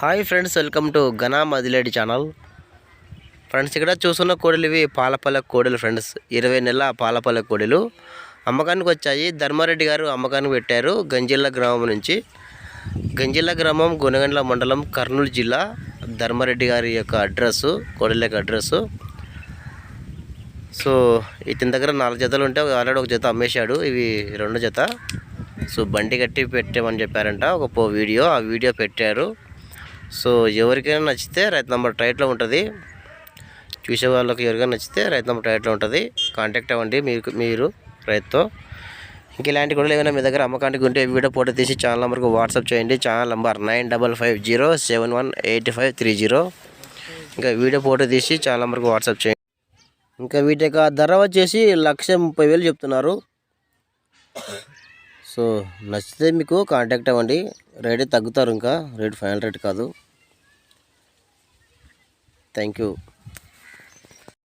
Hi friends, welcome to ఘనా మదిలేడి channel. Friends, ఇక్కడ చూస్తున్న కోడలు ఇవి పాలపల్ల కోడలు ఫ్రెండ్స్. 20 నెలల పాలపల్ల కోడలు అమ్మకానికి వచ్చాయి. ధర్మారెడ్డి గారు అమ్మకానికి పెట్టారు. గంజిల్ల గ్రామం నుంచి. గంజిల్ల గ్రామం గునగండ్ల మండలం, కర్నూలు జిల్లా. ధర్మారెడ్డి గారి యొక్క అడ్రస్సు, కోడల యొక్క అడ్రస్సు. సో ఇతని దగ్గర 4 జతలు ఉంటే ఆల్రెడీ ఒక జత అమ్మేశాడు. ఇవి 2 జత. సో బండి కట్టి పెట్టామని చెప్పారంట. ఒక వీడియో ఆ వీడియో పెట్టారు. సో ఎవరికైనా నచ్చితే రైతు నెంబర్ టైట్లో ఉంటుంది. చూసే వాళ్ళకి ఎవరికైనా నచ్చితే రైతు నెంబర్ టైట్లో ఉంటుంది. కాంటాక్ట్ అవ్వండి మీరు రైతుతో. ఇంక ఇలాంటి కూడా ఏమైనా మీ దగ్గర అమ్మకానికి ఉంటే వీడియో ఫోటో తీసి ఛానల్ నెంబర్కి వాట్సాప్ చేయండి. Channel number 9550718530. ఇంకా వీడియో ఫోటో తీసి ఛానల్ నెంబర్కి వాట్సాప్ చేయండి. ఇంకా వీటి యొక్క ధర వచ్చేసి 1,30,000 చెప్తున్నారు. సో నచ్చితే మీకు కాంటాక్ట్ అవ్వండి. రేట్ తగ్గుతారు, ఇంకా రేట్ ఫైనల్ రేట్ కాదు. Thank you.